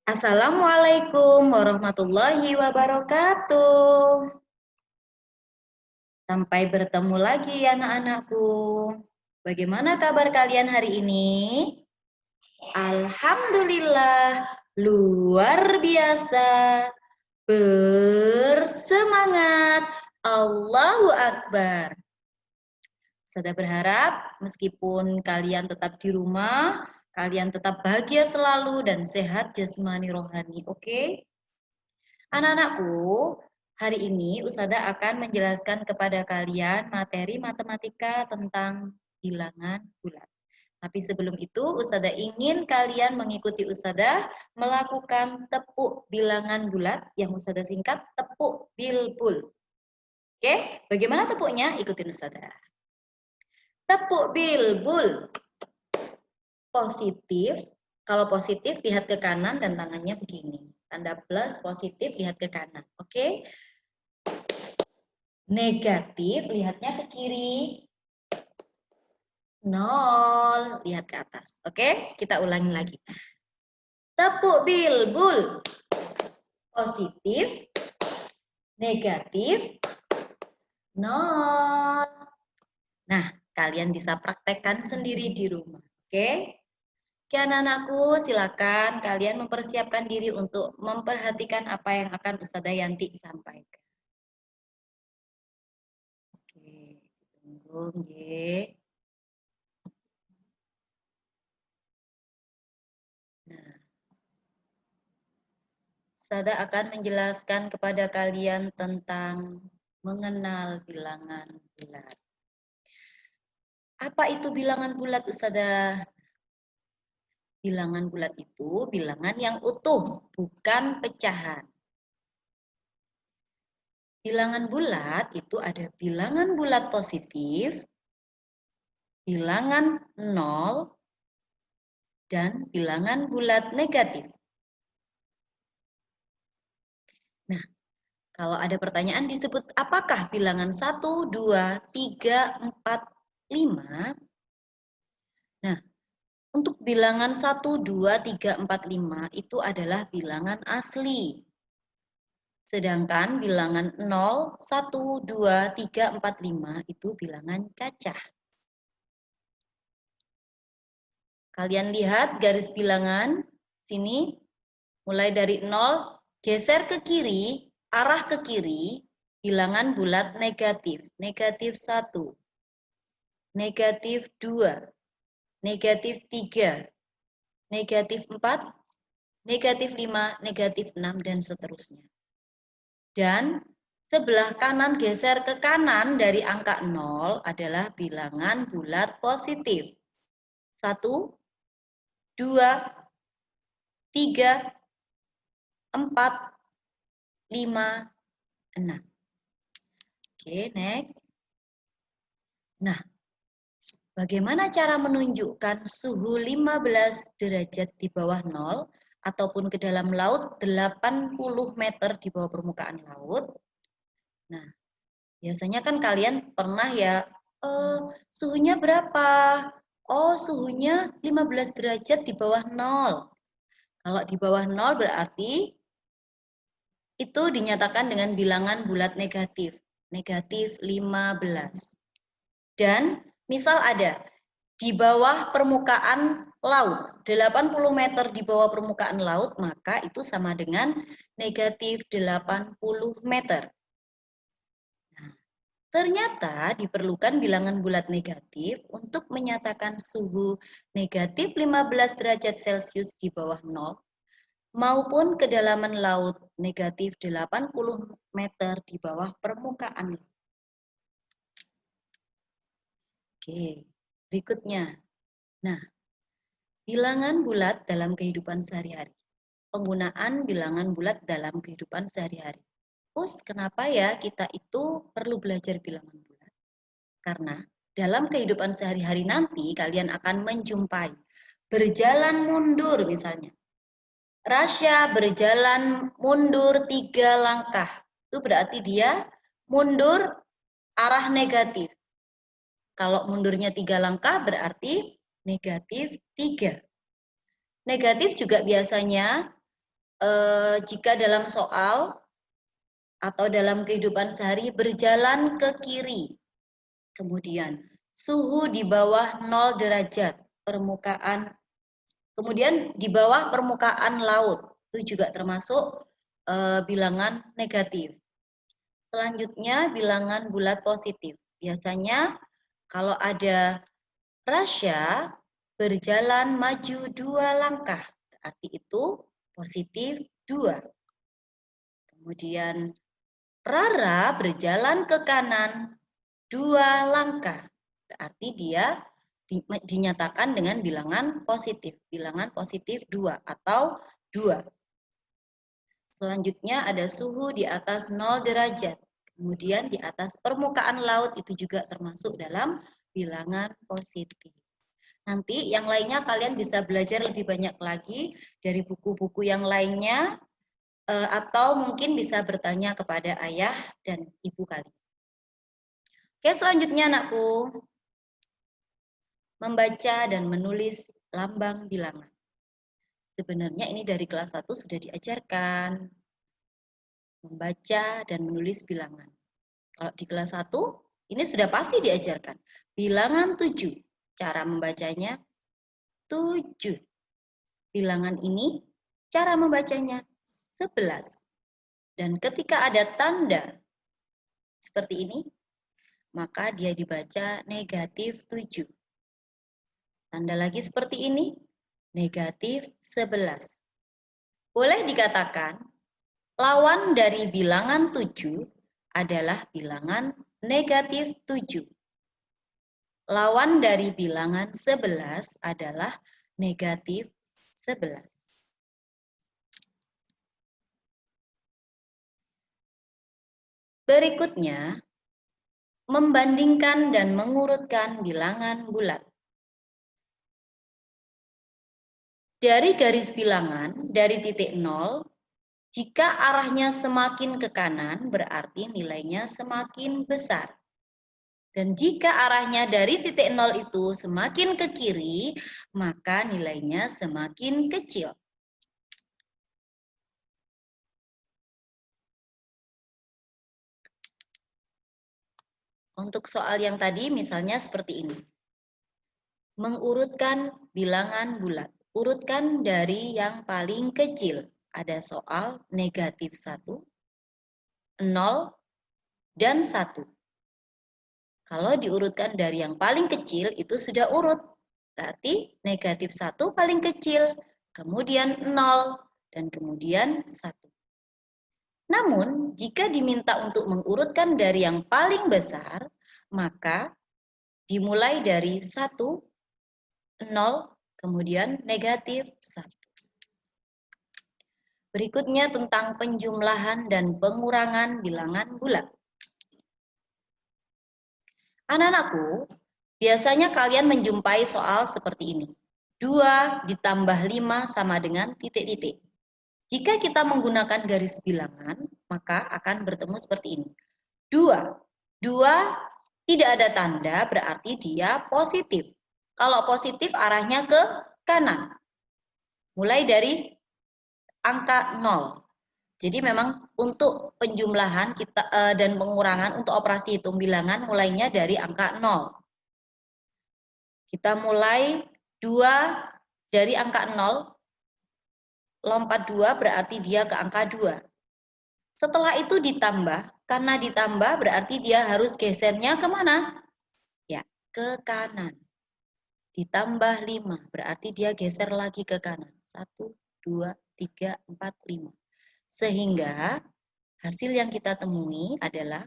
Assalamualaikum warahmatullahi wabarakatuh. Sampai bertemu lagi anak-anakku. Bagaimana kabar kalian hari ini? Alhamdulillah, luar biasa. Bersemangat. Allahu Akbar. Saya berharap meskipun kalian tetap di rumah, kalian tetap bahagia selalu dan sehat jasmani rohani, oke? Anak-anakku, hari ini Ustazah akan menjelaskan kepada kalian materi matematika tentang bilangan bulat. Tapi sebelum itu, Ustazah ingin kalian mengikuti Ustazah melakukan tepuk bilangan bulat yang Ustazah singkat tepuk bilbul. Oke, bagaimana tepuknya? Ikutin Ustazah. Tepuk bilbul. Positif, kalau positif lihat ke kanan dan tangannya begini. Tanda plus positif lihat ke kanan. Oke. Negatif lihatnya ke kiri. 0 lihat ke atas. Oke, kita ulangi lagi. Tepuk bilbul. Positif. Negatif. 0. Nah, kalian bisa praktekkan sendiri di rumah. Oke. Oke anak-anakku, silakan kalian mempersiapkan diri untuk memperhatikan apa yang akan Ustazah Yanti sampaikan. Oke, tunggu nggih. Nah, Ustazah akan menjelaskan kepada kalian tentang mengenal bilangan bulat. Apa itu bilangan bulat, Ustazah? Bilangan bulat itu bilangan yang utuh, bukan pecahan. Bilangan bulat itu ada bilangan bulat positif, bilangan 0, dan bilangan bulat negatif. Nah, kalau ada pertanyaan disebut apakah bilangan 1, 2, 3, 4, 5? Nah, untuk bilangan 1, 2, 3, 4, 5 itu adalah bilangan asli. Sedangkan bilangan 0, 1, 2, 3, 4, 5 itu bilangan cacah. Kalian lihat garis bilangan sini, mulai dari 0, geser ke kiri, arah ke kiri, bilangan bulat negatif. Negatif 1, negatif 2, negatif 3, negatif 4, negatif 5, negatif 6, dan seterusnya. Dan sebelah kanan geser ke kanan dari angka 0 adalah bilangan bulat positif. 1, 2, 3, 4, 5, 6. Oke, next. Nah, bagaimana cara menunjukkan suhu 15 derajat di bawah 0 ataupun ke dalam laut 80 meter di bawah permukaan laut? Nah, biasanya kan kalian pernah ya, suhunya berapa? Oh, suhunya 15 derajat di bawah 0. Kalau di bawah 0 berarti itu dinyatakan dengan bilangan bulat negatif. Negatif 15. Dan misal ada di bawah permukaan laut, 80 meter di bawah permukaan laut, maka itu sama dengan negatif 80 meter. Nah, ternyata diperlukan bilangan bulat negatif untuk menyatakan suhu negatif 15 derajat Celcius di bawah 0 maupun kedalaman laut negatif 80 meter di bawah permukaan laut. Oke, berikutnya. Nah, bilangan bulat dalam kehidupan sehari-hari. Penggunaan bilangan bulat dalam kehidupan sehari-hari. Terus kenapa ya kita itu perlu belajar bilangan bulat? Karena dalam kehidupan sehari-hari nanti kalian akan menjumpai berjalan mundur misalnya. Rasya berjalan mundur 3 langkah. Itu berarti dia mundur arah negatif. Kalau mundurnya 3 langkah berarti negatif 3. Negatif juga biasanya jika dalam soal atau dalam kehidupan sehari berjalan ke kiri, kemudian suhu di bawah 0 derajat permukaan, kemudian di bawah permukaan laut, itu juga termasuk bilangan negatif. Selanjutnya bilangan bulat positif. Biasanya kalau ada Rasya berjalan maju 2 langkah, berarti itu positif 2. Kemudian Rara berjalan ke kanan 2 langkah, berarti dia dinyatakan dengan bilangan positif 2 atau 2. Selanjutnya ada suhu di atas 0 derajat. Kemudian di atas permukaan laut itu juga termasuk dalam bilangan positif. Nanti yang lainnya kalian bisa belajar lebih banyak lagi dari buku-buku yang lainnya, atau mungkin bisa bertanya kepada ayah dan ibu kalian. Oke, selanjutnya anakku, membaca dan menulis lambang bilangan. Sebenarnya ini dari kelas 1 sudah diajarkan. Membaca dan menulis bilangan. Kalau di kelas 1, ini sudah pasti diajarkan. Bilangan 7, cara membacanya 7. Bilangan ini, cara membacanya 11. Dan ketika ada tanda seperti ini, maka dia dibaca negatif 7. Tanda lagi seperti ini, negatif 11. Boleh dikatakan, lawan dari bilangan 7 adalah bilangan negatif 7. Lawan dari bilangan 11 adalah negatif 11. Berikutnya, membandingkan dan mengurutkan bilangan bulat. Dari garis bilangan, dari titik 0, jika arahnya semakin ke kanan, berarti nilainya semakin besar. Dan jika arahnya dari titik 0 itu semakin ke kiri, maka nilainya semakin kecil. Untuk soal yang tadi misalnya seperti ini. Mengurutkan bilangan bulat. Urutkan dari yang paling kecil. Ada soal negatif 1, 0, dan 1. Kalau diurutkan dari yang paling kecil itu sudah urut. Berarti negatif 1 paling kecil, kemudian 0, dan kemudian 1. Namun, jika diminta untuk mengurutkan dari yang paling besar, maka dimulai dari 1, 0, kemudian negatif 1. Berikutnya tentang penjumlahan dan pengurangan bilangan bulat. Anak-anakku, biasanya kalian menjumpai soal seperti ini. 2 ditambah 5 sama dengan titik-titik. Jika kita menggunakan garis bilangan, maka akan bertemu seperti ini. 2 tidak ada tanda, berarti dia positif. Kalau positif arahnya ke kanan. Mulai dari angka 0. Jadi memang untuk penjumlahan kita dan pengurangan untuk operasi hitung bilangan mulainya dari angka 0. Kita mulai 2 dari angka 0, lompat 2 berarti dia ke angka 2. Setelah itu ditambah, karena ditambah berarti dia harus gesernya kemana? Ya, ke kanan. Ditambah 5, berarti dia geser lagi ke kanan. 1, 2, 3, 4, 5. Sehingga hasil yang kita temui adalah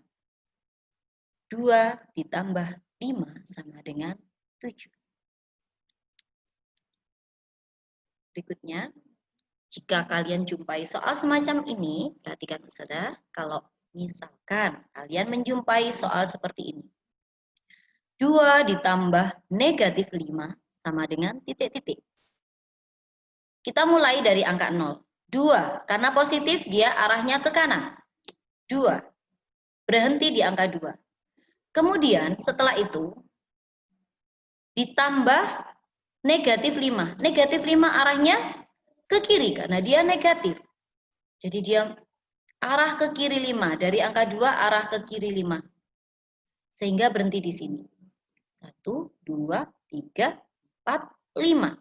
2 ditambah 5 sama dengan 7. Berikutnya, jika kalian jumpai soal semacam ini, perhatikan Ustazah, kalau misalkan kalian menjumpai soal seperti ini. 2 ditambah negatif 5 sama dengan titik-titik. Kita mulai dari angka 0. 2, karena positif dia arahnya ke kanan. 2, berhenti di angka 2. Kemudian setelah itu, ditambah negatif 5. Negatif 5 arahnya ke kiri karena dia negatif. Jadi dia arah ke kiri 5. Dari angka 2 arah ke kiri 5. Sehingga berhenti di sini. 1, 2, 3, 4, 5.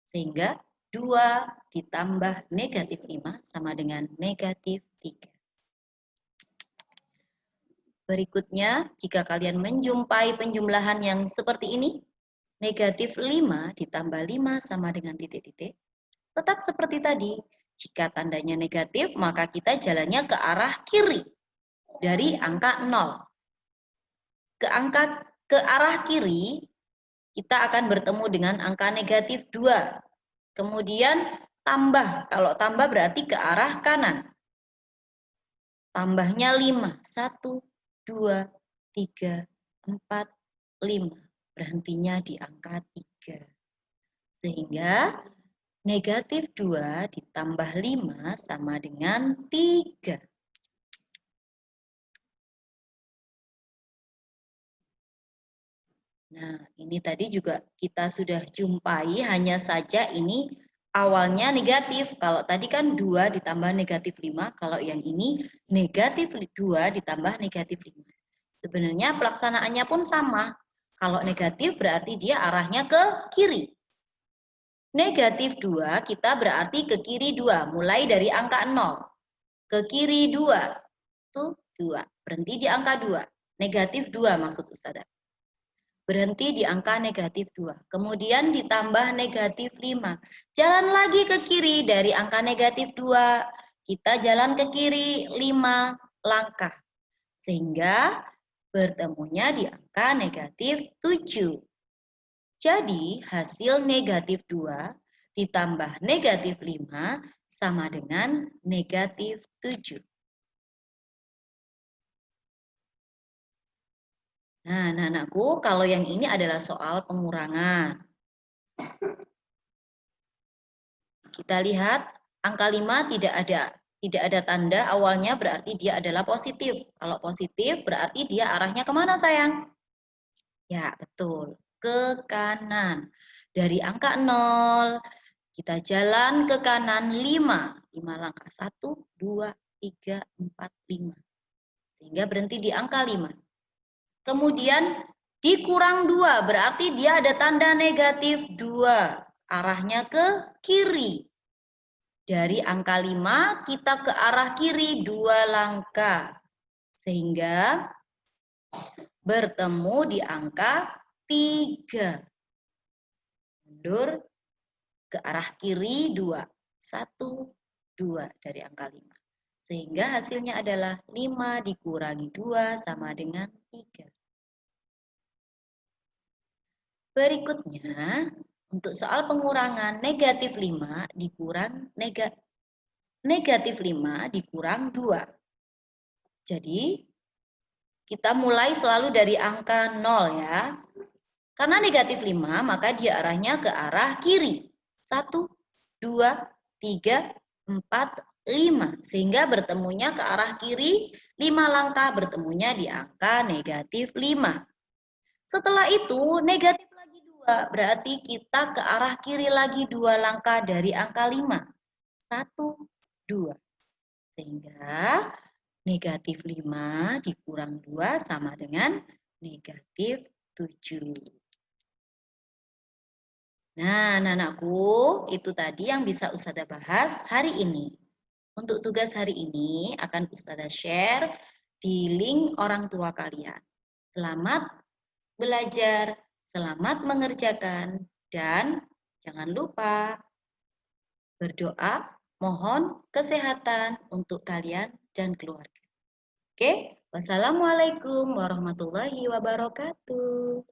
Sehingga 2 ditambah negatif 5 sama dengan negatif 3. Berikutnya, jika kalian menjumpai penjumlahan yang seperti ini, negatif 5 ditambah 5 sama dengan titik-titik, tetap seperti tadi. Jika tandanya negatif, maka kita jalannya ke arah kiri dari angka 0. Ke arah kiri, kita akan bertemu dengan angka negatif 2. Kemudian tambah, kalau tambah berarti ke arah kanan. Tambahnya 5, 1, 2, 3, 4, 5. Berhentinya di angka 3. Sehingga negatif 2 ditambah 5 sama dengan 3. Nah, ini tadi juga kita sudah jumpai, hanya saja ini awalnya negatif. Kalau tadi kan 2 ditambah negatif 5, kalau yang ini negatif 2 ditambah negatif 5. Sebenarnya pelaksanaannya pun sama. Kalau negatif berarti dia arahnya ke kiri. Negatif 2 kita berarti ke kiri 2, mulai dari angka 0. Ke kiri 2, tuh 2, berhenti di angka 2. Negatif 2 maksud Ustazah. Berhenti di angka negatif 2. Kemudian ditambah negatif 5. Jalan lagi ke kiri dari angka negatif 2. Kita jalan ke kiri 5 langkah. Sehingga bertemunya di angka negatif 7. Jadi hasil negatif 2 ditambah negatif 5 sama dengan negatif 7. Nah, anak-anakku, kalau yang ini adalah soal pengurangan. Kita lihat angka 5 tidak ada tanda awalnya, berarti dia adalah positif. Kalau positif berarti dia arahnya kemana sayang? Ya, betul. Ke kanan. Dari angka 0, kita jalan ke kanan 5. 5 langkah. 1, 2, 3, 4, 5. Sehingga berhenti di angka 5. Kemudian dikurang 2, berarti dia ada tanda negatif 2. Arahnya ke kiri. Dari angka 5 kita ke arah kiri 2 langkah. Sehingga bertemu di angka 3. Mundur ke arah kiri 2. 1, 2 dari angka 5. Sehingga hasilnya adalah 5 dikurangi 2 sama dengan 3. Berikutnya, untuk soal pengurangan negatif 5 dikurang negatif 5 dikurang 2. Jadi, kita mulai selalu dari angka 0 ya. Karena negatif 5, maka dia arahnya ke arah kiri. 1, 2, 3, 4, 5. Sehingga bertemunya ke arah kiri, 5 langkah bertemunya di angka negatif 5. Setelah itu, negatif lagi 2. Berarti kita ke arah kiri lagi 2 langkah dari angka 5. 1, 2. Sehingga negatif 5 dikurang 2 sama dengan negatif 7. Nah, anak-anakku, itu tadi yang bisa Ustazah bahas hari ini. Untuk tugas hari ini akan Ustazah share di link orang tua kalian. Selamat belajar, selamat mengerjakan, dan jangan lupa berdoa, mohon kesehatan untuk kalian dan keluarga. Oke, wassalamualaikum warahmatullahi wabarakatuh.